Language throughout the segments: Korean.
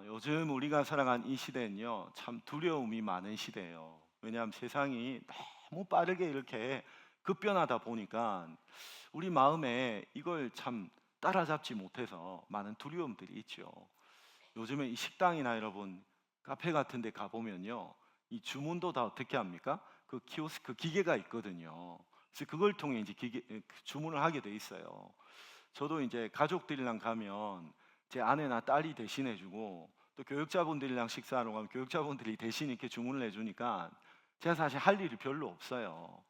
요즘 우리가 살아가는 이 시대는요, 참 두려움이 많은 시대예요. 왜냐하면 세상이 너무 빠르게 이렇게 급변하다 보니까 우리 마음에 이걸 참 따라잡지 못해서 많은 두려움들이 있죠. 요즘에 이 식당이나 여러분 카페 같은 데 가보면요, 이 주문도 다 어떻게 합니까? 그 키오스크 기계가 있거든요. 그래서 그걸 통해 이제 주문을 하게 돼 있어요. 저도 이제 가족들이랑 가면 제 아내나 딸이 대신해 주고, 또 교육자분들이랑 식사하러 가면 교육자분들이 대신 이렇게 주문을 해 주니까 제가 사실 할 일이 별로 없어요.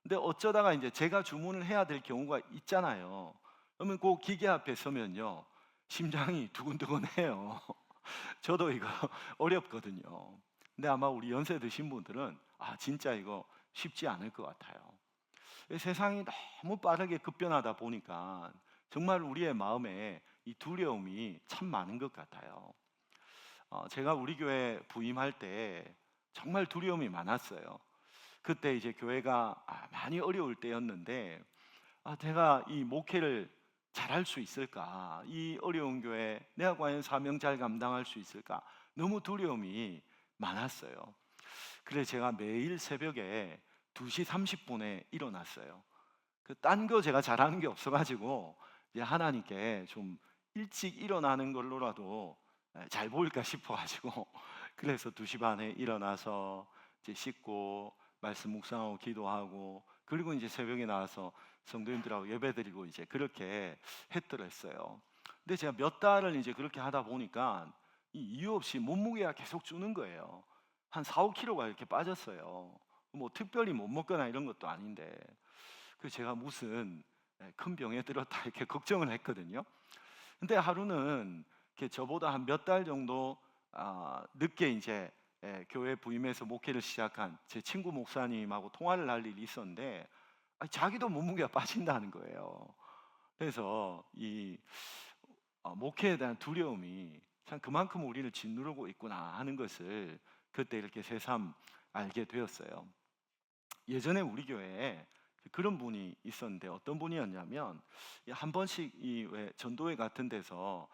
근데 어쩌다가 이제 제가 주문을 해야 될 경우가 있잖아요. 그러면 그 기계 앞에 서면요, 심장이 두근두근해요. 저도 이거 어렵거든요. 근데 아마 우리 연세 드신 분들은 진짜 이거 쉽지 않을 것 같아요. 세상이 너무 빠르게 급변하다 보니까 정말 우리의 마음에 이 두려움이 참 많은 것 같아요. 제가 우리 교회 부임할 때 정말 두려움이 많았어요. 그때 이제 교회가 많이 어려울 때였는데, 제가 이 목회를 잘할 수 있을까? 이 어려운 교회 내가 과연 사명 잘 감당할 수 있을까? 너무 두려움이 많았어요. 그래서 제가 매일 새벽에 2시 30분에 일어났어요. 그 딴 거 제가 잘하는 게 없어가지고 이제 하나님께 좀 일찍 일어나는 걸로라도 잘 보일까 싶어가지고 그래서 2시 반에 일어나서 이제 씻고 말씀 묵상하고 기도하고, 그리고 이제 새벽에 나와서 성도님들하고 예배드리고 이제 그렇게 했더랬어요. 근데 제가 몇 달을 이제 그렇게 하다 보니까 이 이유 없이 몸무게가 계속 주는 거예요. 한 4, 5kg가 이렇게 빠졌어요. 뭐 특별히 못 먹거나 이런 것도 아닌데, 그 제가 무슨 큰 병에 들었다 이렇게 걱정을 했거든요. 근데 하루는 이렇게 저보다 한 몇 달 정도 늦게 이제 교회 부임해서 목회를 시작한 제 친구 목사님하고 통화를 할 일이 있었는데, 자기도 몸무게가 빠진다는 거예요. 그래서 이 목회에 대한 두려움이 참 그만큼 우리를 짓누르고 있구나 하는 것을 그때 이렇게 새삼 알게 되었어요. 예전에 우리 교회에 그런 분이 있었는데, 어떤 분이었냐면 한 번씩 이 왜 전도회 같은 데서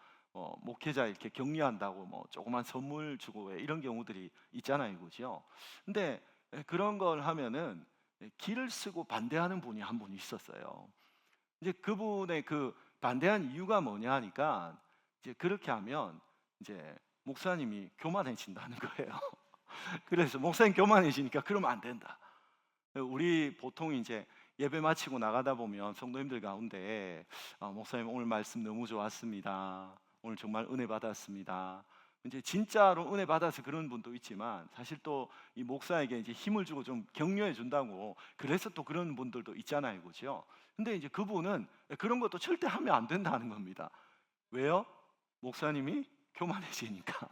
목회자 이렇게 격려한다고 뭐 조그만 선물 주고 왜 이런 경우들이 있잖아요, 그죠? 근데 그런 걸 하면은 기를 쓰고 반대하는 분이 한 분 있었어요. 이제 그분의 그 반대한 이유가 뭐냐 하니까, 이제 그렇게 하면 이제 목사님이 교만해진다는 거예요. 그래서 목사님 교만해지니까 그러면 안 된다. 우리 보통 이제 예배 마치고 나가다 보면 성도님들 가운데 목사님 오늘 말씀 너무 좋았습니다. 오늘 정말 은혜 받았습니다. 이제 진짜로 은혜 받아서 그런 분도 있지만, 사실 또 이 목사에게 이제 힘을 주고 좀 격려해 준다고 그래서 또 그런 분들도 있잖아요, 그죠? 근데 이제 그분은 그런 것도 절대 하면 안 된다는 겁니다. 왜요? 목사님이 교만해지니까.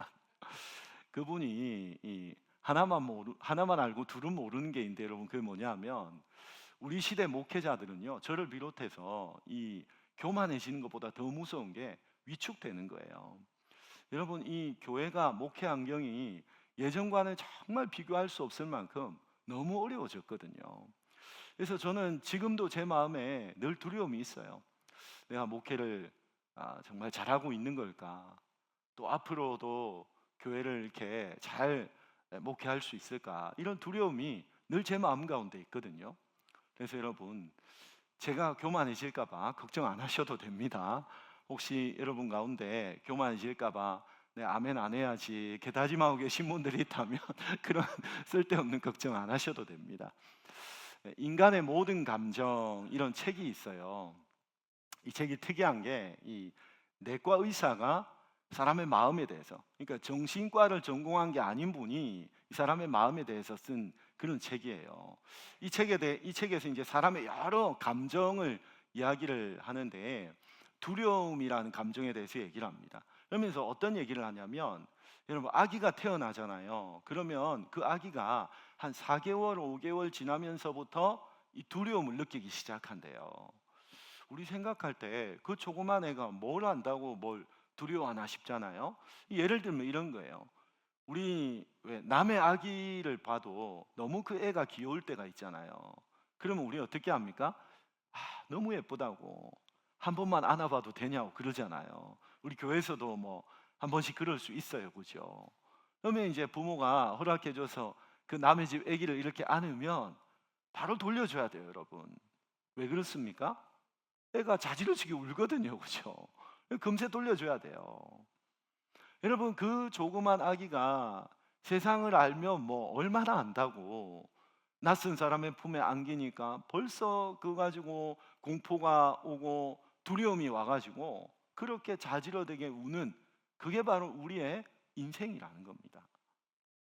그분이 이 하나만 알고 둘은 모르는 게 있는데, 여러분 그게 뭐냐면, 우리 시대 목회자들은요, 저를 비롯해서 이 교만해지는 것보다 더 무서운 게 위축되는 거예요. 여러분, 이 교회가 목회 환경이 예전과는 정말 비교할 수 없을 만큼 너무 어려워졌거든요. 그래서 저는 지금도 제 마음에 늘 두려움이 있어요. 내가 목회를 정말 잘하고 있는 걸까? 또 앞으로도 교회를 이렇게 잘 목회할 수 있을까? 이런 두려움이 늘 제 마음 가운데 있거든요. 그래서 여러분, 제가 교만해질까봐 걱정 안 하셔도 됩니다. 혹시 여러분 가운데 교만해질까봐 네, 아멘 안 해야지 이렇게 다짐하고 계신 분들이 있다면 그런 쓸데없는 걱정 안 하셔도 됩니다. 인간의 모든 감정, 이런 책이 있어요. 이 책이 특이한 게 이 내과 의사가 사람의 마음에 대해서, 그러니까 정신과를 전공한 게 아닌 분이 이 사람의 마음에 대해서 쓴 그런 책이에요. 이 책에서 이제 사람의 여러 감정을 이야기를 하는데, 두려움이라는 감정에 대해서 얘기를 합니다. 그러면서 어떤 얘기를 하냐면, 여러분 아기가 태어나잖아요. 그러면 그 아기가 한 4개월, 5개월 지나면서부터 이 두려움을 느끼기 시작한대요. 우리 생각할 때 그 조그만 애가 뭘 안다고 뭘 두려워하나 싶잖아요. 예를 들면 이런 거예요. 우리 왜 남의 아기를 봐도 너무 그 애가 귀여울 때가 있잖아요. 그러면 우리 어떻게 합니까? 너무 예쁘다고 한 번만 안아봐도 되냐고 그러잖아요. 우리 교회에서도 뭐 한 번씩 그럴 수 있어요, 그죠? 그러면 이제 부모가 허락해줘서 그 남의 집 아기를 이렇게 안으면 바로 돌려줘야 돼요, 여러분. 왜 그렇습니까? 애가 자지러지게 울거든요, 그죠? 금세 돌려줘야 돼요. 여러분, 그 조그만 아기가 세상을 알면 뭐 얼마나 안다고 낯선 사람의 품에 안기니까 벌써 그거 가지고 공포가 오고 두려움이 와가지고 그렇게 자지러되게 우는, 그게 바로 우리의 인생이라는 겁니다.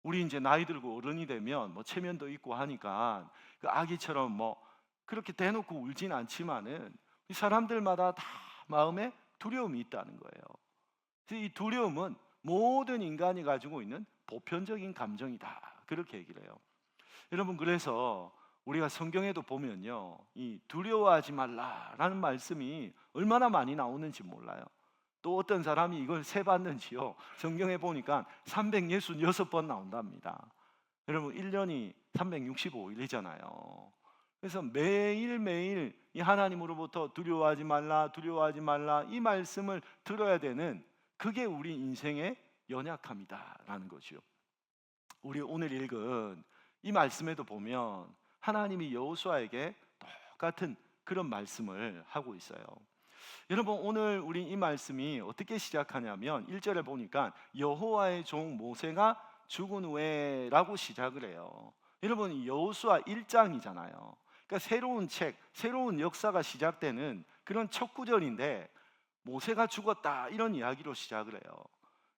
우리 이제 나이 들고 어른이 되면 뭐 체면도 있고 하니까 그 아기처럼 뭐 그렇게 대놓고 울진 않지만은 이 사람들마다 다 마음에 두려움이 있다는 거예요. 그래서 이 두려움은 모든 인간이 가지고 있는 보편적인 감정이다, 그렇게 얘기를 해요. 여러분, 그래서 우리가 성경에도 보면요, 이 두려워하지 말라라는 말씀이 얼마나 많이 나오는지 몰라요. 또 어떤 사람이 이걸 세봤는지요, 성경에 보니까 366번 나온답니다. 여러분, 1년이 365일이잖아요. 그래서 매일매일 이 하나님으로부터 두려워하지 말라, 두려워하지 말라, 이 말씀을 들어야 되는, 그게 우리 인생의 연약함이다라는 거죠. 우리 오늘 읽은 이 말씀에도 보면 하나님이 여호수아에게 똑같은 그런 말씀을 하고 있어요. 여러분, 오늘 우리 이 말씀이 어떻게 시작하냐면 1절에 보니까 여호와의 종 모세가 죽은 후에라고 시작을 해요. 여러분, 여호수아 1장이잖아요. 그러니까 새로운 책, 새로운 역사가 시작되는 그런 첫 구절인데 모세가 죽었다, 이런 이야기로 시작을 해요.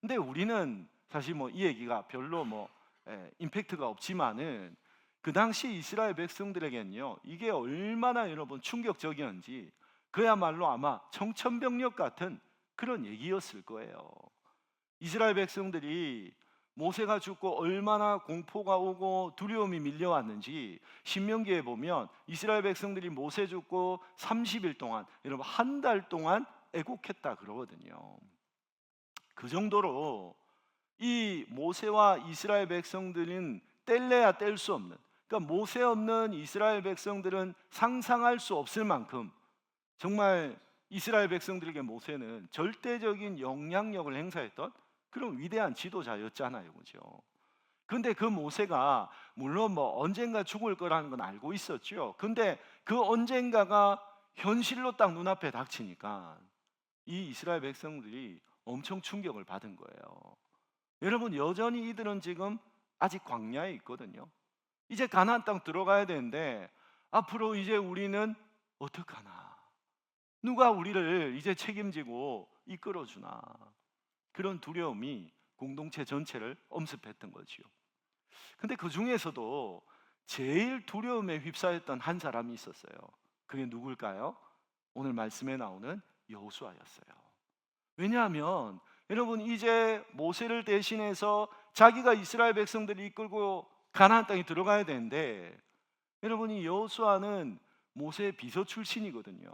근데 우리는 사실 뭐 이 얘기가 별로 임팩트가 없지만은 그 당시 이스라엘 백성들에게는요, 이게 얼마나 여러분 충격적이었는지, 그야말로 아마 청천벽력 같은 그런 얘기였을 거예요. 이스라엘 백성들이 모세가 죽고 얼마나 공포가 오고 두려움이 밀려왔는지 신명기에 보면 이스라엘 백성들이 모세 죽고 30일 동안, 여러분 한 달 동안 애곡했다 그러거든요. 그 정도로 이 모세와 이스라엘 백성들은 뗄래야 뗄 수 없는, 그러니까 모세 없는 이스라엘 백성들은 상상할 수 없을 만큼 정말 이스라엘 백성들에게 모세는 절대적인 영향력을 행사했던 그런 위대한 지도자였잖아요, 그죠? 근데 그 모세가 물론 뭐 언젠가 죽을 거라는 건 알고 있었죠. 근데 그 언젠가가 현실로 딱 눈앞에 닥치니까 이 이스라엘 백성들이 엄청 충격을 받은 거예요. 여러분, 여전히 이들은 지금 아직 광야에 있거든요. 이제 가나안 땅 들어가야 되는데 앞으로 이제 우리는 어떡하나, 누가 우리를 이제 책임지고 이끌어주나, 그런 두려움이 공동체 전체를 엄습했던 거지요. 근데 그 중에서도 제일 두려움에 휩싸였던 한 사람이 있었어요. 그게 누굴까요? 오늘 말씀에 나오는 여호수아였어요. 왜냐하면 여러분, 이제 모세를 대신해서 자기가 이스라엘 백성들을 이끌고 가나안 땅에 들어가야 되는데, 여러분이 여호수아는 모세의 비서 출신이거든요.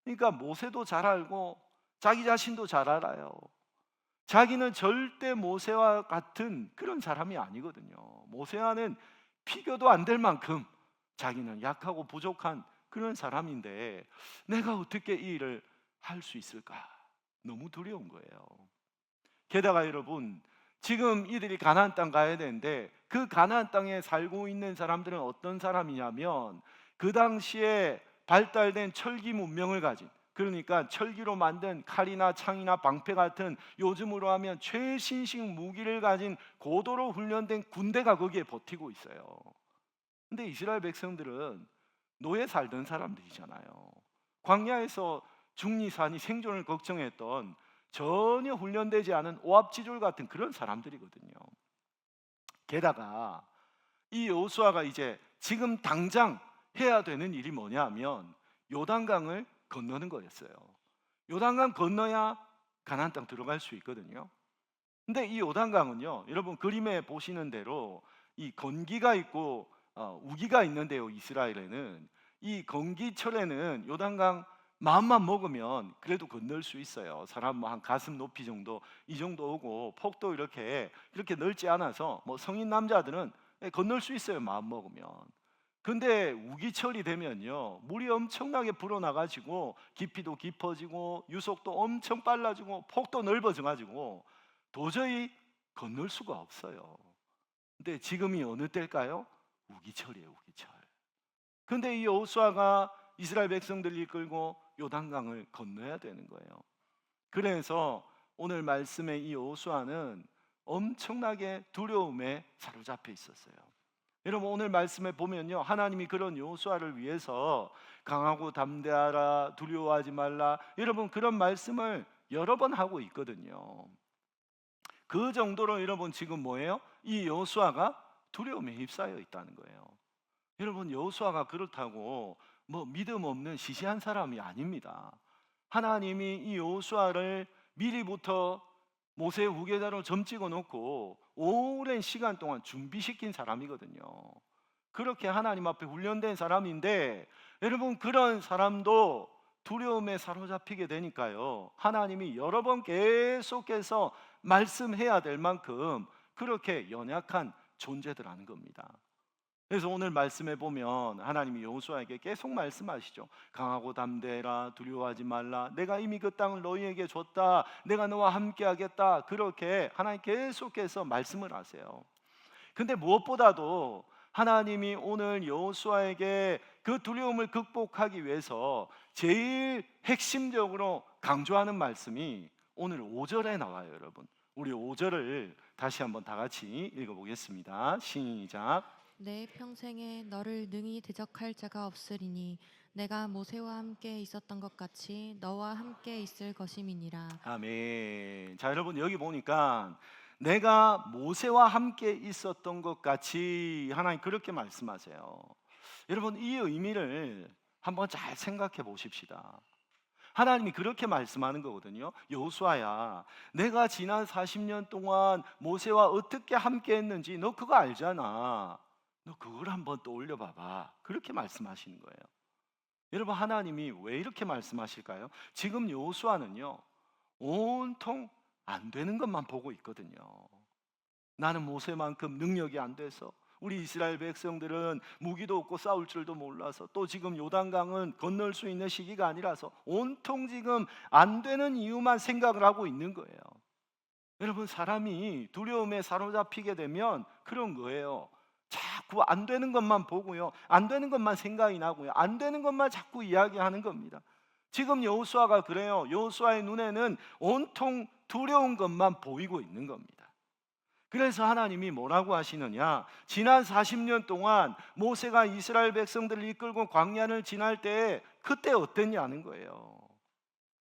그러니까 모세도 잘 알고 자기 자신도 잘 알아요. 자기는 절대 모세와 같은 그런 사람이 아니거든요. 모세와는 비교도 안 될 만큼 자기는 약하고 부족한 그런 사람인데 내가 어떻게 이 일을 할 수 있을까? 너무 두려운 거예요. 게다가 여러분, 지금 이들이 가나안 땅 가야 되는데 그 가나안 땅에 살고 있는 사람들은 어떤 사람이냐면 그 당시에 발달된 철기 문명을 가진, 그러니까 철기로 만든 칼이나 창이나 방패 같은 요즘으로 하면 최신식 무기를 가진 고도로 훈련된 군대가 거기에 버티고 있어요. 근데 이스라엘 백성들은 노예 살던 사람들이잖아요. 광야에서 중리산이 생존을 걱정했던 전혀 훈련되지 않은 오합지졸 같은 그런 사람들이거든요. 게다가 이 여호수아가 이제 지금 당장 해야 되는 일이 뭐냐면 요단강을 건너는 거였어요. 요단강 건너야 가나안 땅 들어갈 수 있거든요. 근데 이 요단강은요, 여러분 그림에 보시는 대로 이 건기가 있고 우기가 있는데요, 이스라엘에는 이 건기철에는 요단강 마음만 먹으면 그래도 건널 수 있어요. 사람 뭐 한 가슴 높이 정도, 이 정도 오고 폭도 이렇게 넓지 않아서 뭐 성인 남자들은 건널 수 있어요, 마음 먹으면. 근데 우기철이 되면요, 물이 엄청나게 불어나가지고 깊이도 깊어지고 유속도 엄청 빨라지고 폭도 넓어져가지고 도저히 건널 수가 없어요. 근데 지금이 어느 때일까요? 우기철이에요, 우기철. 근데 이 여호수아가 이스라엘 백성들을 이끌고 요단강을 건너야 되는 거예요. 그래서 오늘 말씀의 이 여호수아는 엄청나게 두려움에 사로잡혀 있었어요. 여러분, 오늘 말씀에 보면요, 하나님이 그런 여호수아를 위해서 강하고 담대하라, 두려워하지 말라, 여러분 그런 말씀을 여러 번 하고 있거든요. 그 정도로 여러분 지금 뭐예요? 이 여호수아가 두려움에 휩싸여 있다는 거예요. 여러분, 여호수아가 그렇다고 뭐 믿음 없는 시시한 사람이 아닙니다. 하나님이 이 여호수아를 미리부터 모세의 후계자로 점 찍어 놓고 오랜 시간 동안 준비시킨 사람이거든요. 그렇게 하나님 앞에 훈련된 사람인데, 여러분 그런 사람도 두려움에 사로잡히게 되니까요, 하나님이 여러 번 계속해서 말씀해야 될 만큼 그렇게 연약한 존재들하는 겁니다. 그래서 오늘 말씀해 보면 하나님이 여호수아에게 계속 말씀하시죠. 강하고 담대해라, 두려워하지 말라, 내가 이미 그 땅을 너희에게 줬다, 내가 너와 함께 하겠다, 그렇게 하나님 계속해서 말씀을 하세요. 근데 무엇보다도 하나님이 오늘 여호수아에게 그 두려움을 극복하기 위해서 제일 핵심적으로 강조하는 말씀이 오늘 5절에 나와요. 여러분, 우리 5절을 다시 한번 다 같이 읽어보겠습니다. 시작. 내 평생에 너를 능히 대적할 자가 없으리니 내가 모세와 함께 있었던 것 같이 너와 함께 있을 것임이니라. 아멘. 자, 여러분 여기 보니까 내가 모세와 함께 있었던 것 같이 하나님 그렇게 말씀하세요. 여러분, 이 의미를 한번 잘 생각해 보십시다. 하나님이 그렇게 말씀하는 거거든요. 여호수아야, 내가 지난 40년 동안 모세와 어떻게 함께 했는지 너 그거 알잖아. 너 그걸 한번 떠올려 봐봐. 그렇게 말씀하시는 거예요. 여러분, 하나님이 왜 이렇게 말씀하실까요? 지금 여호수아는요, 온통 안 되는 것만 보고 있거든요. 나는 모세만큼 능력이 안 돼서, 우리 이스라엘 백성들은 무기도 없고 싸울 줄도 몰라서, 또 지금 요단강은 건널 수 있는 시기가 아니라서 온통 지금 안 되는 이유만 생각을 하고 있는 거예요. 여러분, 사람이 두려움에 사로잡히게 되면 그런 거예요. 자꾸 안 되는 것만 보고요, 안 되는 것만 생각이 나고요, 안 되는 것만 자꾸 이야기하는 겁니다. 지금 여호수아가 그래요. 여호수아의 눈에는 온통 두려운 것만 보이고 있는 겁니다. 그래서 하나님이 뭐라고 하시느냐, 지난 40년 동안 모세가 이스라엘 백성들을 이끌고 광야를 지날 때 그때 어땠냐는 거예요.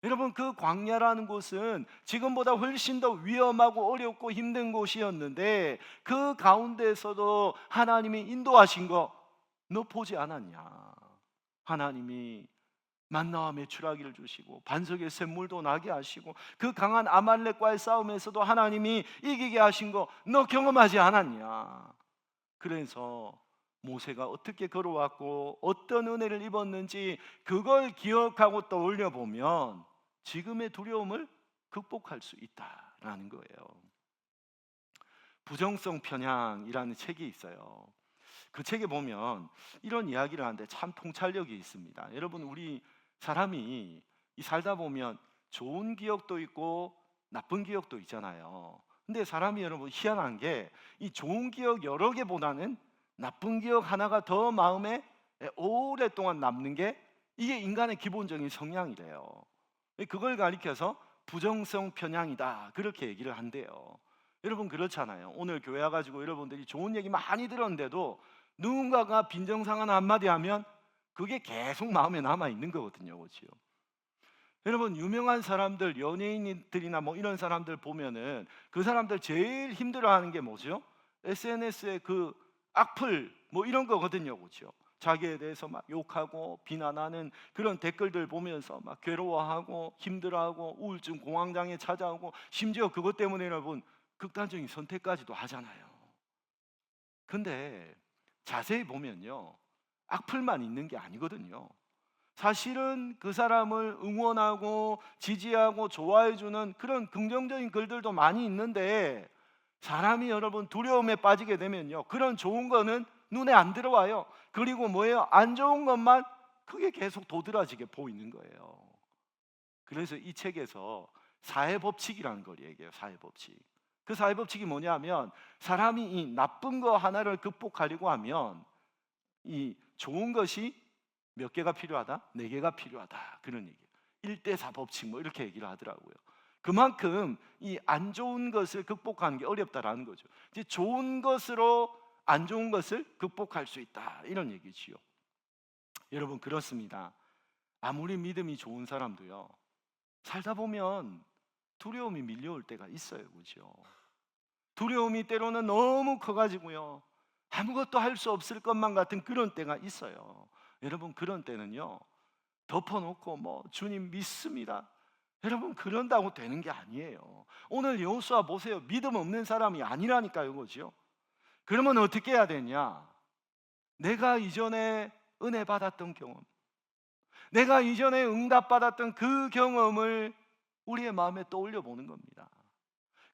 여러분, 그 광야라는 곳은 지금보다 훨씬 더 위험하고 어렵고 힘든 곳이었는데, 그 가운데에서도 하나님이 인도하신 거 너 보지 않았냐? 하나님이 만나와 메추라기를 주시고 반석의 샘물도 나게 하시고 그 강한 아말렉과의 싸움에서도 하나님이 이기게 하신 거 너 경험하지 않았냐? 그래서 모세가 어떻게 걸어왔고 어떤 은혜를 입었는지 그걸 기억하고 떠올려 보면 지금의 두려움을 극복할 수 있다라는 거예요. 부정성 편향이라는 책이 있어요. 그 책에 보면 이런 이야기를 하는데 참 통찰력이 있습니다. 여러분, 우리 사람이 이 살다 보면 좋은 기억도 있고 나쁜 기억도 있잖아요. 근데 사람이 여러분 희한한 게, 이 좋은 기억 여러 개보다는 나쁜 기억 하나가 더 마음에 오랫동안 남는 게, 이게 인간의 기본적인 성향이래요. 그걸 가리켜서 부정성 편향이다, 그렇게 얘기를 한대요. 여러분, 그렇잖아요. 오늘 교회 와가지고 여러분들이 좋은 얘기 많이 들었는데도 누군가가 빈정상한 한마디 하면 그게 계속 마음에 남아 있는 거거든요. 그렇죠? 여러분, 유명한 사람들, 연예인들이나 뭐 이런 사람들 보면은 그 사람들 제일 힘들어하는 게 뭐죠? SNS에 그 악플 뭐 이런 거거든요. 그렇죠? 자기에 대해서 막 욕하고 비난하는 그런 댓글들 보면서 막 괴로워하고 힘들어하고 우울증 공황장애 찾아오고, 심지어 그것 때문에 여러분 극단적인 선택까지도 하잖아요. 근데 자세히 보면요, 악플만 있는 게 아니거든요. 사실은 그 사람을 응원하고 지지하고 좋아해주는 그런 긍정적인 글들도 많이 있는데, 사람이 여러분 두려움에 빠지게 되면요, 그런 좋은 거는 눈에 안 들어와요. 그리고 뭐예요? 안 좋은 것만 그게 계속 도드라지게 보이는 거예요. 그래서 이 책에서 사회법칙이라는 걸 얘기해요. 사회법칙. 그 사회법칙이 뭐냐면 사람이 이 나쁜 거 하나를 극복하려고 하면 이 좋은 것이 몇 개가 필요하다? 네 개가 필요하다. 그런 얘기예요. 1대4 법칙 뭐 이렇게 얘기를 하더라고요. 그만큼 이 안 좋은 것을 극복하는 게 어렵다라는 거죠. 이제 좋은 것으로 안 좋은 것을 극복할 수 있다. 이런 얘기지요. 여러분 그렇습니다. 아무리 믿음이 좋은 사람도요. 살다 보면 두려움이 밀려올 때가 있어요. 그죠? 두려움이 때로는 너무 커가지고요. 아무것도 할 수 없을 것만 같은 그런 때가 있어요. 여러분 그런 때는요. 덮어놓고 뭐 주님 믿습니다. 여러분 그런다고 되는 게 아니에요. 오늘 여호수아 보세요. 믿음 없는 사람이 아니라니까요. 그죠? 그러면 어떻게 해야 되냐? 내가 이전에 은혜 받았던 경험, 내가 이전에 응답받았던 그 경험을 우리의 마음에 떠올려 보는 겁니다.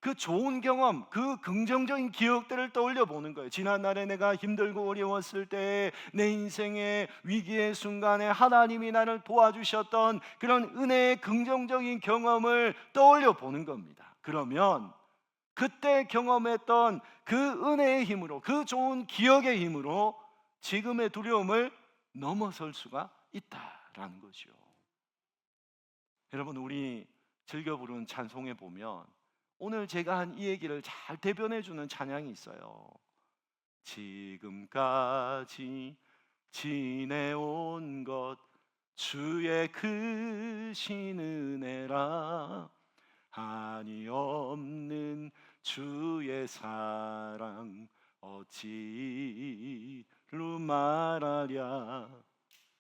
그 좋은 경험, 그 긍정적인 기억들을 떠올려 보는 거예요. 지난날에 내가 힘들고 어려웠을 때 내 인생의 위기의 순간에 하나님이 나를 도와주셨던 그런 은혜의 긍정적인 경험을 떠올려 보는 겁니다. 그러면 그때 경험했던 그 은혜의 힘으로, 그 좋은 기억의 힘으로 지금의 두려움을 넘어설 수가 있다라는 거죠. 여러분 우리 즐겨 부르는 찬송에 보면 오늘 제가 한 이 얘기를 잘 대변해 주는 찬양이 있어요. 지금까지 지내온 것 주의 크신 은혜라 한이 없는 주의 사랑 어찌로 말하랴.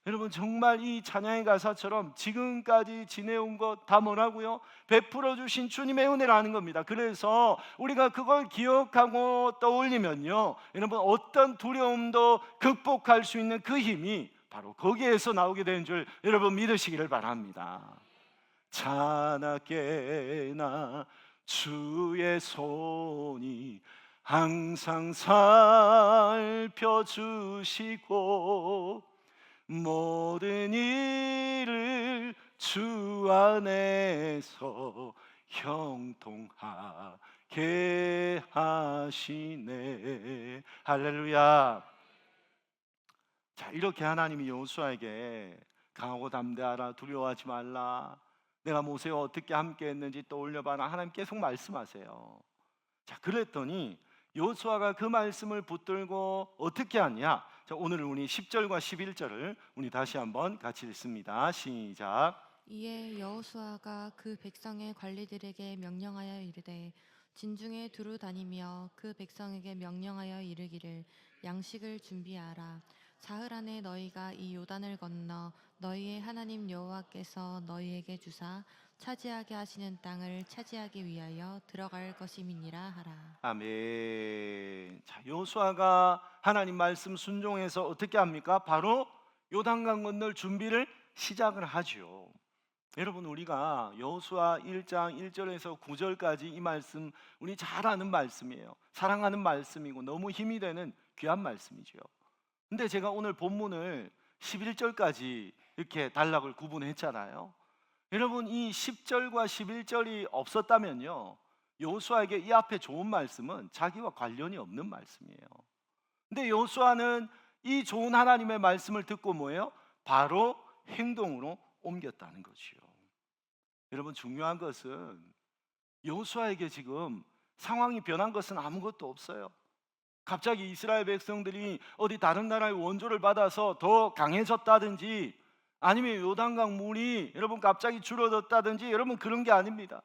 여러분 정말 이 찬양의 가사처럼 지금까지 지내온 것 다 뭐라고요? 베풀어 주신 주님의 은혜라는 겁니다. 그래서 우리가 그걸 기억하고 떠올리면요, 여러분 어떤 두려움도 극복할 수 있는 그 힘이 바로 거기에서 나오게 되는 줄 여러분 믿으시기를 바랍니다. 자나깨나 주의 손이 항상 살펴주시고 모든 일을 주 안에서 형통하게 하시네. 할렐루야. 자, 이렇게 하나님이 여호수아에게 강하고 담대하라, 두려워하지 말라, 내가 모세와 어떻게 함께 했는지 떠올려봐라, 하나님 계속 말씀하세요. 자, 그랬더니 여호수아가 그 말씀을 붙들고 어떻게 하냐? 자, 오늘 우리 10절과 11절을 우리 다시 한번 같이 읽습니다. 시작. 이에 여호수아가 그 백성의 관리들에게 명령하여 이르되 진중에 두루 다니며 그 백성에게 명령하여 이르기를 양식을 준비하라. 사흘 안에 너희가 이 요단을 건너 너희의 하나님 여호와께서 너희에게 주사 차지하게 하시는 땅을 차지하기 위하여 들어갈 것임이니라 하라. 아멘. 자, 여호수아가 하나님 말씀 순종해서 어떻게 합니까? 바로 요단강 건널 준비를 시작을 하죠. 여러분 우리가 여호수아 1장 1절에서 9절까지 이 말씀 우리 잘 아는 말씀이에요. 사랑하는 말씀이고 너무 힘이 되는 귀한 말씀이죠. 근데 제가 오늘 본문을 11절까지 이렇게 단락을 구분했잖아요. 여러분 이 10절과 11절이 없었다면요, 여호수아에게 이 앞에 좋은 말씀은 자기와 관련이 없는 말씀이에요. 근데 여호수아는 이 좋은 하나님의 말씀을 듣고 뭐예요? 바로 행동으로 옮겼다는 거지요. 여러분 중요한 것은 여호수아에게 지금 상황이 변한 것은 아무것도 없어요. 갑자기 이스라엘 백성들이 어디 다른 나라의 원조를 받아서 더 강해졌다든지 아니면 요단강 물이 여러분 갑자기 줄어들었다든지 여러분 그런 게 아닙니다.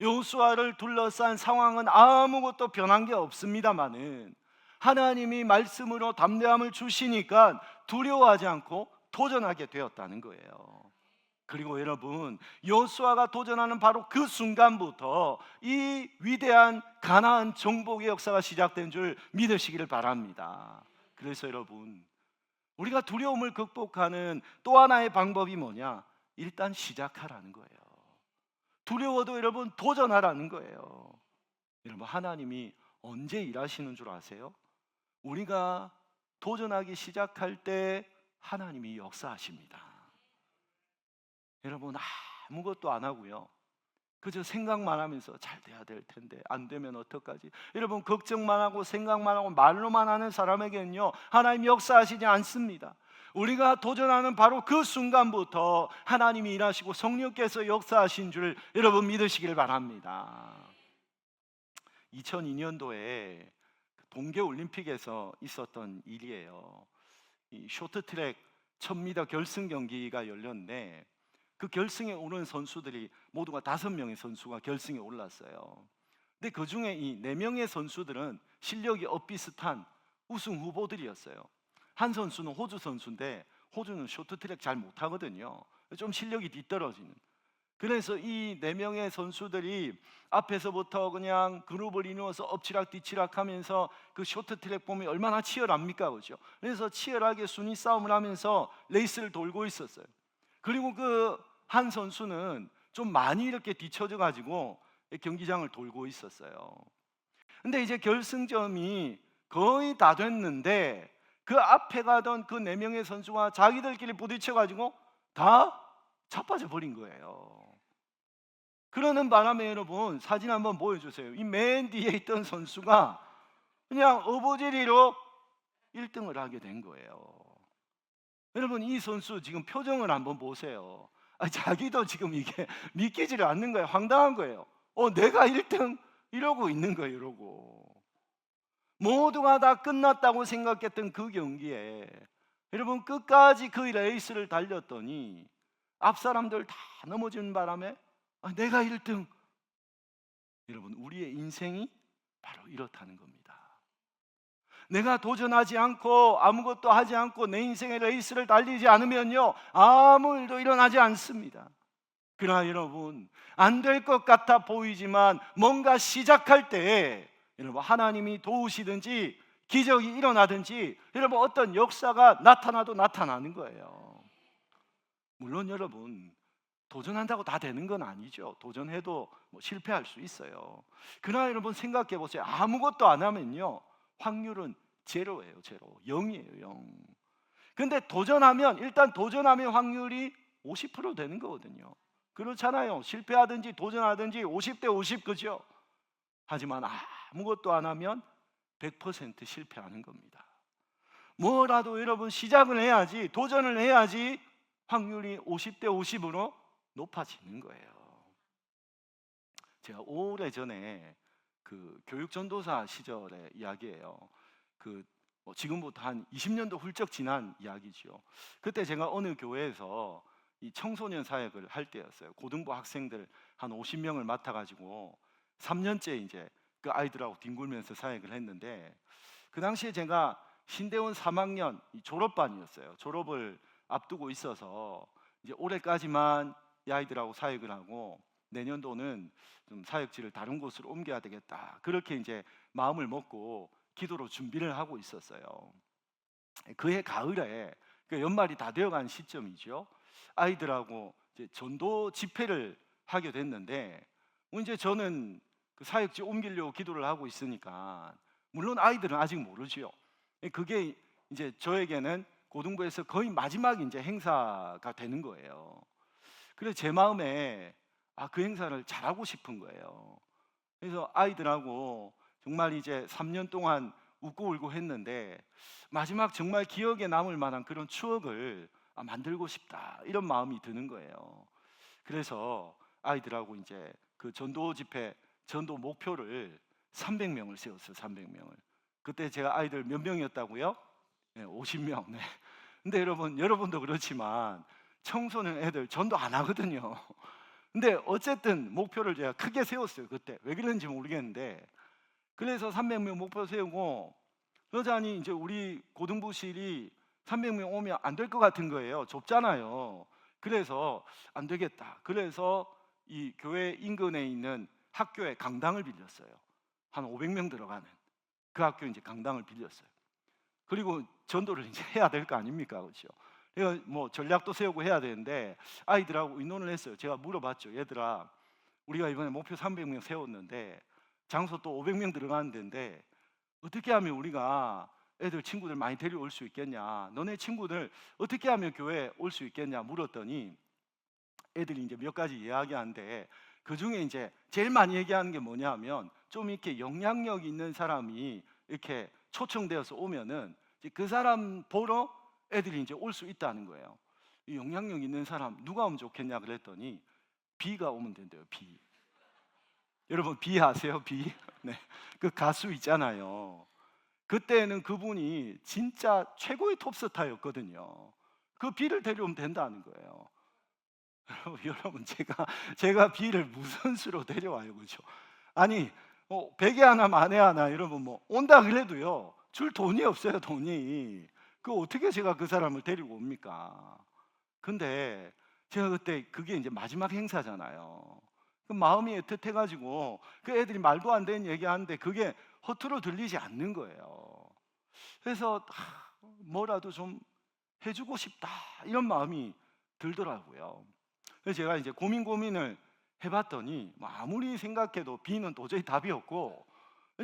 여호수아를 둘러싼 상황은 아무것도 변한 게 없습니다만은 하나님이 말씀으로 담대함을 주시니까 두려워하지 않고 도전하게 되었다는 거예요. 그리고 여러분 여호수아가 도전하는 바로 그 순간부터 이 위대한 가나안 정복의 역사가 시작된 줄 믿으시기를 바랍니다. 그래서 여러분 우리가 두려움을 극복하는 또 하나의 방법이 뭐냐? 일단 시작하라는 거예요. 두려워도 여러분 도전하라는 거예요. 여러분 하나님이 언제 일하시는 줄 아세요? 우리가 도전하기 시작할 때 하나님이 역사하십니다. 여러분, 아무것도 안 하고요, 그저 생각만 하면서 잘 돼야 될 텐데 안 되면 어떡하지? 여러분, 걱정만 하고 생각만 하고 말로만 하는 사람에게는요, 하나님 역사하시지 않습니다. 우리가 도전하는 바로 그 순간부터 하나님이 일하시고 성령께서 역사하신 줄 여러분 믿으시길 바랍니다. 2002년도에 동계올림픽에서 있었던 일이에요. 이 쇼트트랙 1000m 결승 경기가 열렸는데, 그 결승에 오른 선수들이 모두가 5명의 선수가 결승에 올랐어요. 근데 그 중에 이 4명의 선수들은 실력이 엇비슷한 우승 후보들이었어요. 한 선수는 호주 선수인데, 호주는 쇼트트랙 잘 못하거든요. 좀 실력이 뒤떨어지는. 그래서 이 4명의 선수들이 앞에서부터 그냥 그룹을 이루어서 엎치락 뒤치락 하면서 그 쇼트트랙 보면 얼마나 치열합니까, 그렇죠? 그래서 치열하게 순위 싸움을 하면서 레이스를 돌고 있었어요. 그리고 그 한 선수는 좀 많이 이렇게 뒤쳐져 가지고 경기장을 돌고 있었어요. 근데 이제 결승점이 거의 다 됐는데, 그 앞에 가던 그 4명의 선수가 자기들끼리 부딪혀 가지고 다 자빠져 버린 거예요. 그러는 바람에 여러분, 사진 한번 보여주세요. 이 맨 뒤에 있던 선수가 그냥 어부지리로 1등을 하게 된 거예요. 여러분, 이 선수 지금 표정을 한번 보세요. 자기도 지금 이게 믿기지를 않는 거예요. 황당한 거예요. 내가 1등 이러고 있는 거예요. 이러고 모두가 다 끝났다고 생각했던 그 경기에 여러분 끝까지 그 레이스를 달렸더니 앞 사람들 다 넘어진 바람에 내가 1등. 여러분, 우리의 인생이 바로 이렇다는 겁니다. 내가 도전하지 않고 아무것도 하지 않고 내 인생의 레이스를 달리지 않으면요, 아무 일도 일어나지 않습니다. 그러나 여러분, 안 될 것 같아 보이지만 뭔가 시작할 때 여러분 하나님이 도우시든지 기적이 일어나든지 여러분 어떤 역사가 나타나도 나타나는 거예요. 물론 여러분, 도전한다고 다 되는 건 아니죠. 도전해도 실패할 수 있어요. 그러나 여러분 생각해 보세요. 아무것도 안 하면요, 확률은 제로예요. 제로, 0이에요. 0. 근데 도전하면, 일단 도전하면 확률이 50% 되는 거거든요. 그렇잖아요. 실패하든지 도전하든지 50대 50, 그죠? 하지만 아무것도 안 하면 100% 실패하는 겁니다. 뭐라도 여러분 시작을 해야지, 도전을 해야지 확률이 50대 50으로 높아지는 거예요. 제가 오래전에 그 교육전도사 시절의 이야기예요. 지금부터 한 20년도 훌쩍 지난 이야기죠. 그때 제가 어느 교회에서 이 청소년 사역을 할 때였어요. 고등부 학생들 한 50명을 맡아가지고 3년째 이제 그 아이들하고 뒹굴면서 사역을 했는데, 그 당시에 제가 신대원 3학년 졸업반이었어요. 졸업을 앞두고 있어서 이제 올해까지만 이 아이들하고 사역을 하고 내년도는 좀 사역지를 다른 곳으로 옮겨야 되겠다, 그렇게 이제 마음을 먹고 기도로 준비를 하고 있었어요. 그해 가을에, 그 연말이 다 되어간 시점이죠. 아이들하고 이제 전도 집회를 하게 됐는데, 이제 저는 그 사역지 옮기려고 기도를 하고 있으니까 물론 아이들은 아직 모르죠. 그게 이제 저에게는 고등부에서 거의 마지막 이제 행사가 되는 거예요. 그래서 제 마음에 그 행사를 잘하고 싶은 거예요. 그래서 아이들하고 정말 이제 3년 동안 웃고 울고 했는데, 마지막 정말 기억에 남을 만한 그런 추억을 만들고 싶다, 이런 마음이 드는 거예요. 그래서 아이들하고 이제 그 전도 집회, 전도 목표를 300명을 세웠어요. 300명을. 그때 제가 아이들 몇 명이었다고요? 네, 50명. 네. 근데 여러분도 그렇지만 청소년 애들 전도 안 하거든요. 근데 어쨌든 목표를 제가 크게 세웠어요. 그때 왜 그랬는지 모르겠는데, 그래서 300명 목표 세우고, 여전히 이제 우리 고등부실이 300명 오면 안 될 것 같은 거예요. 좁잖아요. 그래서 안 되겠다. 그래서 이 교회 인근에 있는 학교에 강당을 빌렸어요. 한 500명 들어가는 그 학교 이제 강당을 빌렸어요. 그리고 전도를 이제 해야 될 거 아닙니까, 그렇죠? 그래서 뭐 전략도 세우고 해야 되는데 아이들하고 의논을 했어요. 제가 물어봤죠. 얘들아, 우리가 이번에 목표 300명 세웠는데 장소 또 500명 들어가는 데인데 어떻게 하면 우리가 애들 친구들 많이 데려올 수 있겠냐? 너네 친구들 어떻게 하면 교회에 올 수 있겠냐? 물었더니 애들이 이제 몇 가지 이야기하는데 그 중에 이제 제일 많이 얘기하는 게 뭐냐면 좀 이렇게 영향력 있는 사람이 이렇게 초청되어서 오면은 이제 그 사람 보러 애들이 이제 올 수 있다는 거예요. 이 영향력 있는 사람 누가 오면 좋겠냐 그랬더니 비가 오면 된대요. 비. 여러분 비 아세요? 비? 네. 그 가수 있잖아요. 그때는 그분이 진짜 최고의 톱스타였거든요. 그 비를 데려오면 된다는 거예요. 여러분 제가 비를 무슨 수로 데려와요, 그죠? 아니 베개 하나 만에 하나 이러면 뭐 온다 그래도요 줄 돈이 없어요, 돈이. 그 어떻게 제가 그 사람을 데리고 옵니까? 근데 제가 그때 그게 이제 마지막 행사잖아요. 그 마음이 애틋해가지고 그 애들이 말도 안 되는 얘기하는데 그게 허투루 들리지 않는 거예요. 그래서 뭐라도 좀 해주고 싶다 이런 마음이 들더라고요. 그래서 제가 이제 고민을 해봤더니 뭐 아무리 생각해도 B는 도저히 답이 없고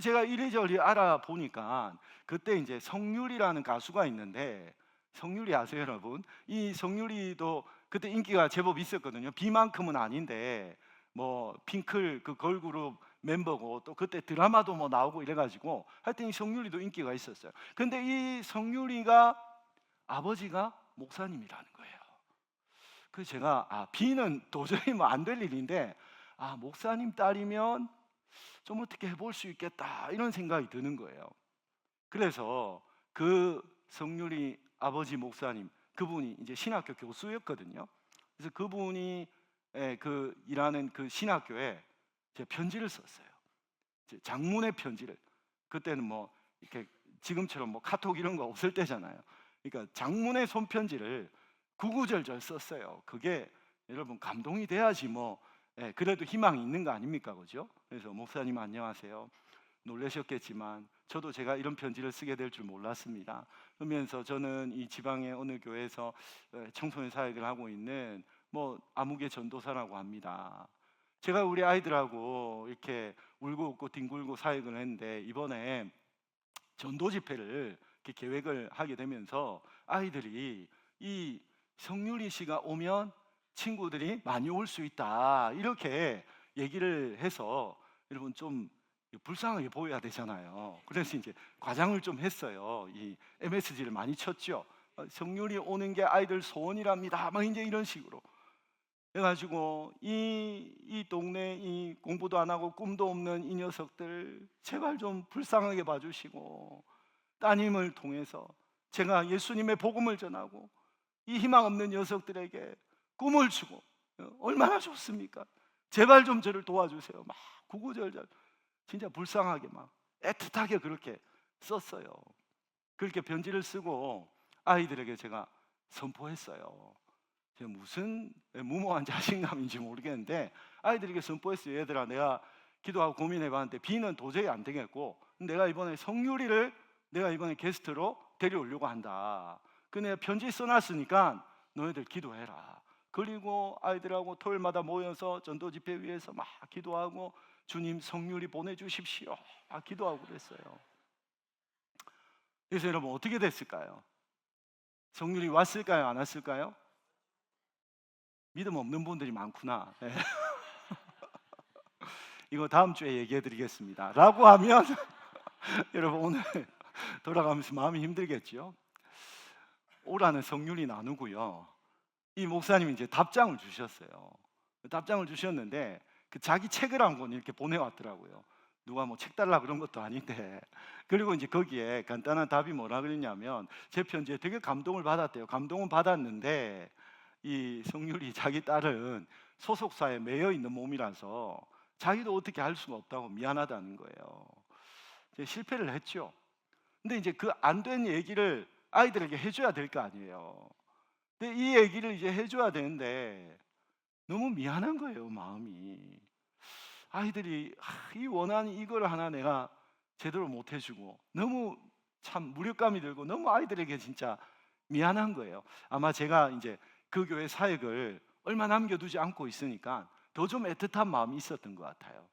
제가 이리저리 알아보니까 그때 이제 성률이라는 가수가 있는데 성률이 아세요, 여러분? 이 성률이도 그때 인기가 제법 있었거든요. B만큼은 아닌데 뭐 핑클 그 걸그룹 멤버고 또 그때 드라마도 뭐 나오고 이래가지고 하여튼 이 성률이도 인기가 있었어요. 근데 이 성률이가 아버지가 목사님이라는 거예요. 그래서 제가 B는 도저히 뭐 안 될 일인데 목사님 딸이면 좀 어떻게 해볼 수 있겠다 이런 생각이 드는 거예요. 그래서 그 성률이 아버지 목사님 그분이 이제 신학교 교수였거든요. 그래서 그분이 그 일하는 그 신학교에 제 편지를 썼어요. 이제 장문의 편지를. 그때는 뭐 이렇게 지금처럼 뭐 카톡 이런 거 없을 때잖아요. 그러니까 장문의 손편지를 구구절절 썼어요. 그게 여러분 감동이 돼야지 뭐 그래도 희망이 있는 거 아닙니까, 그죠? 그래서 목사님 안녕하세요. 놀라셨겠지만 저도 제가 이런 편지를 쓰게 될 줄 몰랐습니다. 그러면서 저는 이 지방의 어느 교회에서 청소년 사역을 하고 있는 뭐 아무개 전도사라고 합니다. 제가 우리 아이들하고 이렇게 울고 웃고 뒹굴고 사역을 했는데 이번에 전도 집회를 이렇게 계획을 하게 되면서 아이들이 이 성률이 씨가 오면 친구들이 많이 올 수 있다 이렇게 얘기를 해서 여러분 좀 불쌍하게 보여야 되잖아요. 그래서 이제 과장을 좀 했어요. 이 MSG를 많이 쳤죠. 성률이 오는 게 아이들 소원이랍니다. 막 이제 이런 식으로 해가지고 이 동네 이 공부도 안 하고 꿈도 없는 이 녀석들 제발 좀 불쌍하게 봐주시고 따님을 통해서 제가 예수님의 복음을 전하고 이 희망 없는 녀석들에게 꿈을 주고 얼마나 좋습니까? 제발 좀 저를 도와주세요. 막 구구절절 진짜 불쌍하게 막 애틋하게 그렇게 썼어요. 그렇게 편지를 쓰고 아이들에게 제가 선포했어요. 제가 무슨 무모한 자신감인지 모르겠는데 아이들에게 선포했어요. 얘들아 내가 기도하고 고민해봤는데 B는 도저히 안 되겠고 내가 이번에 성유리를 내가 이번에 게스트로 데려오려고 한다. 그 내가 편지 써놨으니까 너희들 기도해라. 그리고 아이들하고 토요일마다 모여서 전도 집회 위해서 막 기도하고 주님 성률이 보내주십시오. 막 기도하고 그랬어요. 그래서 여러분 어떻게 됐을까요? 성률이 왔을까요? 안 왔을까요? 믿음 없는 분들이 많구나. 네. 이거 다음 주에 얘기해 드리겠습니다. 라고 하면 여러분 오늘 돌아가면서 마음이 힘들겠죠? 오라는 성률이 나누고요. 이 목사님이 이제 답장을 주셨어요. 답장을 주셨는데 그 자기 책을 한 권 이렇게 보내왔더라고요. 누가 뭐 책 달라 그런 것도 아닌데. 그리고 이제 거기에 간단한 답이 뭐라 그랬냐면 제 편지에 되게 감동을 받았대요. 감동은 받았는데 이 성률이 자기 딸은 소속사에 매여 있는 몸이라서 자기도 어떻게 할 수가 없다고 미안하다는 거예요. 이제 실패를 했죠. 근데 이제 그 안 된 얘기를 아이들에게 해줘야 될 거 아니에요. 근데 이 얘기를 이제 해줘야 되는데 너무 미안한 거예요, 마음이. 아이들이 이 원하는 이걸 하나 내가 제대로 못 해주고 너무 참 무력감이 들고 너무 아이들에게 진짜 미안한 거예요. 아마 제가 이제 그 교회 사역을 얼마 남겨두지 않고 있으니까 더 좀 애틋한 마음이 있었던 것 같아요.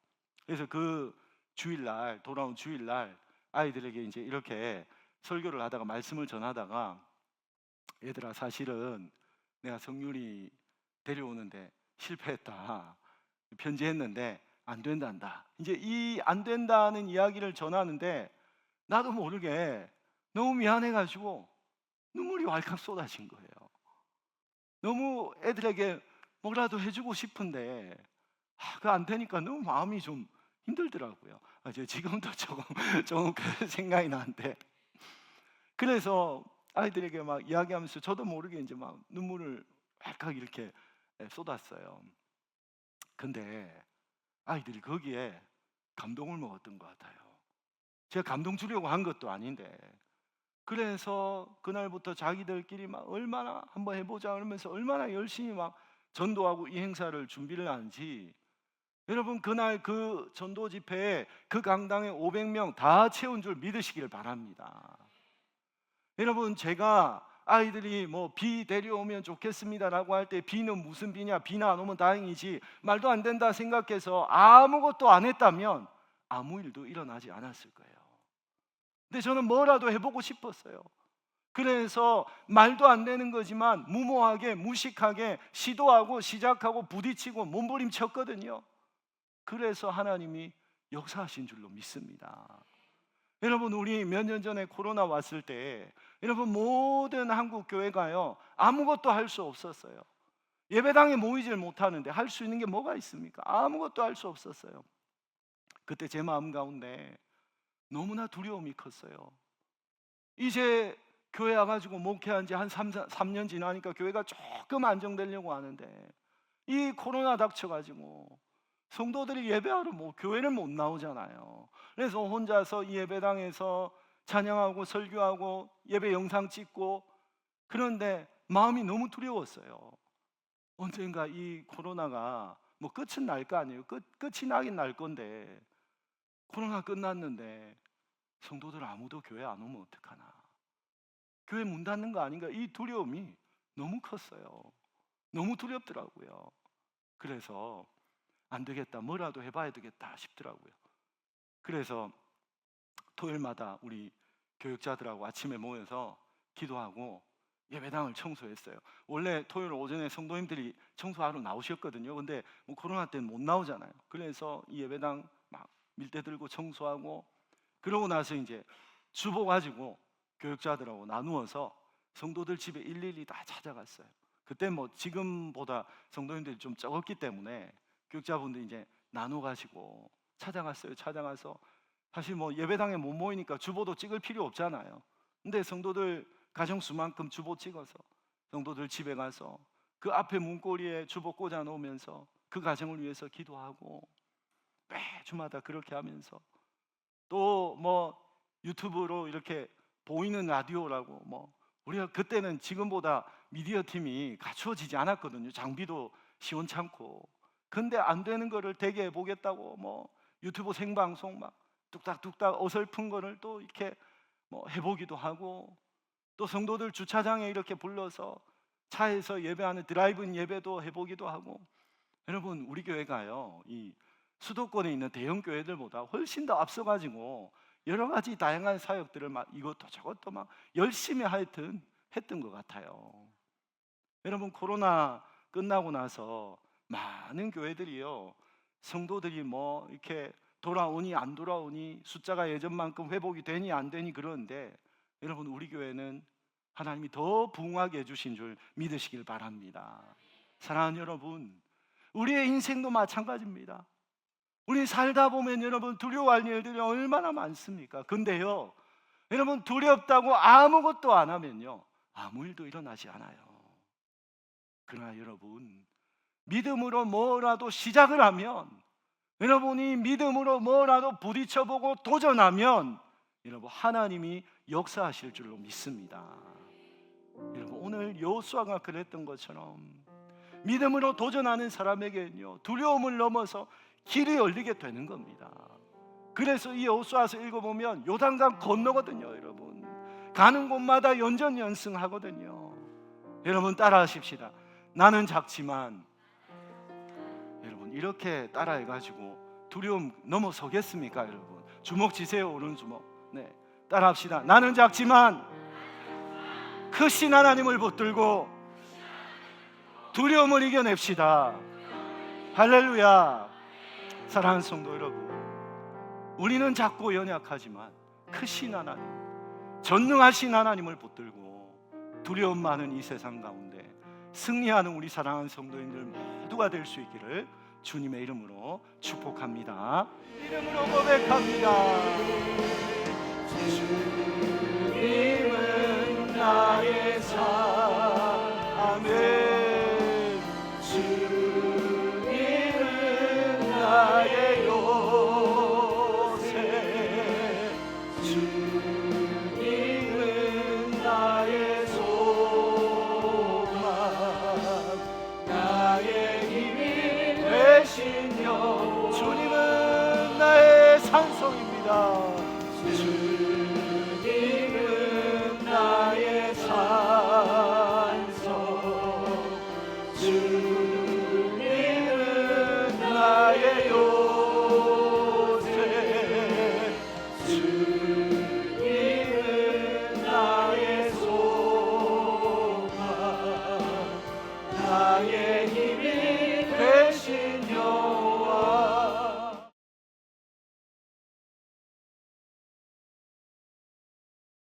그래서 그 주일날 돌아온 주일날 아이들에게 이제 이렇게 설교를 하다가 말씀을 전하다가 얘들아 사실은 내가 성률이 데려오는데 실패했다. 편지했는데 안 된단다. 이제 이 안 된다는 이야기를 전하는데 나도 모르게 너무 미안해가지고 눈물이 왈칵 쏟아진 거예요. 너무 애들에게 뭐라도 해주고 싶은데 그거 안 되니까 너무 마음이 좀 힘들더라고요. 이제 지금도 조금 그 생각이 나는데 그래서 아이들에게 막 이야기하면서 저도 모르게 이제 막 눈물을 왈칵 이렇게 쏟았어요. 근데 아이들이 거기에 감동을 먹었던 것 같아요. 제가 감동 주려고 한 것도 아닌데 그래서 그날부터 자기들끼리 막 얼마나 한번 해보자 그러면서 얼마나 열심히 막 전도하고 이 행사를 준비를 하는지 여러분 그날 그 전도 집회에 그 강당에 500명 다 채운 줄 믿으시기를 바랍니다. 여러분 제가 아이들이 뭐 비 데려오면 좋겠습니다라고 할 때 비는 무슨 비냐 비나 안 오면 다행이지 말도 안 된다 생각해서 아무것도 안 했다면 아무 일도 일어나지 않았을 거예요. 근데 저는 뭐라도 해보고 싶었어요. 그래서 말도 안 되는 거지만 무모하게 무식하게 시도하고 시작하고 부딪히고 몸부림쳤거든요. 그래서 하나님이 역사하신 줄로 믿습니다. 여러분 우리 몇 년 전에 코로나 왔을 때 여러분 모든 한국 교회가요 아무것도 할 수 없었어요. 예배당에 모이질 못하는데 할 수 있는 게 뭐가 있습니까? 아무것도 할 수 없었어요. 그때 제 마음 가운데 너무나 두려움이 컸어요. 이제 교회 와가지고 목회한 지 한 3년 지나니까 교회가 조금 안정되려고 하는데 이 코로나 닥쳐가지고 성도들이 예배하러 교회를 못 나오잖아요. 그래서 혼자서 이 예배당에서 찬양하고 설교하고 예배 영상 찍고 그런데 마음이 너무 두려웠어요. 언젠가 이 코로나가 뭐 끝은 날 거 아니에요. 끝이 나긴 날 건데 코로나 끝났는데 성도들 아무도 교회 안 오면 어떡하나. 교회 문 닫는 거 아닌가 이 두려움이 너무 컸어요. 너무 두렵더라고요. 그래서 안 되겠다 뭐라도 해봐야 되겠다 싶더라고요. 그래서 토요일마다 우리 교육자들하고 아침에 모여서 기도하고 예배당을 청소했어요. 원래 토요일 오전에 성도님들이 청소하러 나오셨거든요. 근데 뭐 코로나 때는 못 나오잖아요. 그래서 이 예배당 막 밀대 들고 청소하고 그러고 나서 이제 주보 가지고 교육자들하고 나누어서 성도들 집에 일일이 다 찾아갔어요. 그때 뭐 지금보다 성도님들이 좀 적었기 때문에 교육자분들이 이제 나눠 가지고 찾아갔어요. 찾아가서 사실 뭐 예배당에 못 모이니까 주보도 찍을 필요 없잖아요. 근데 성도들 가정 수만큼 주보 찍어서 성도들 집에 가서 그 앞에 문고리에 주보 꽂아 놓으면서 그 가정을 위해서 기도하고 매주마다 그렇게 하면서 또 뭐 유튜브로 이렇게 보이는 라디오라고 뭐 우리가 그때는 지금보다 미디어 팀이 갖추어지지 않았거든요. 장비도 시원찮고. 근데 안 되는 거를 되게 해보겠다고 뭐 유튜브 생방송 막 뚝딱뚝딱 어설픈 거를 또 이렇게 뭐 해보기도 하고 또 성도들 주차장에 이렇게 불러서 차에서 예배하는 드라이브인 예배도 해보기도 하고 여러분 우리 교회가요 이 수도권에 있는 대형 교회들보다 훨씬 더 앞서가지고 여러 가지 다양한 사역들을 막 이것도 저것도 막 열심히 하여튼 했던 것 같아요. 여러분 코로나 끝나고 나서 많은 교회들이요 성도들이 뭐 이렇게 돌아오니 안 돌아오니 숫자가 예전만큼 회복이 되니 안 되니 그러는데 여러분 우리 교회는 하나님이 더 부흥하게 해주신 줄 믿으시길 바랍니다. 사랑하는 여러분 우리의 인생도 마찬가지입니다. 우리 살다 보면 여러분 두려워할 일들이 얼마나 많습니까? 근데요 여러분 두렵다고 아무것도 안 하면요 아무 일도 일어나지 않아요. 그러나 여러분 믿음으로 뭐라도 시작을 하면 여러분이 믿음으로 뭐라도 부딪혀보고 도전하면 여러분 하나님이 역사하실 줄로 믿습니다. 여러분 오늘 여호수아가 그랬던 것처럼 믿음으로 도전하는 사람에게는요 두려움을 넘어서 길이 열리게 되는 겁니다. 그래서 이 여호수아서 읽어보면 요단강 건너거든요. 여러분 가는 곳마다 연전연승하거든요. 여러분 따라하십시다. 나는 작지만 여러분 이렇게 따라해가지고 두려움 넘어서겠습니까? 여러분 주먹 쥐세요. 오른 주먹. 네, 따라합시다. 나는 작지만 크신 하나님을 붙들고 두려움을 이겨냅시다. 할렐루야. 사랑하는 성도 여러분, 우리는 작고 연약하지만 크신 하나님, 전능하신 하나님을 붙들고 두려움 많은 이 세상 가운데 승리하는 우리 사랑하는 성도인들 모두가 될 수 있기를 주님의 이름으로 축복합니다. 이름으로 고백합니다. 주님은 나의 산. 아멘. 주님은 나의 요새. 주님은 나의 소망. 나의 힘이 되시며 주님은 나의 산성입니다. 주님은 나의 산성. 주님은 나의 요새.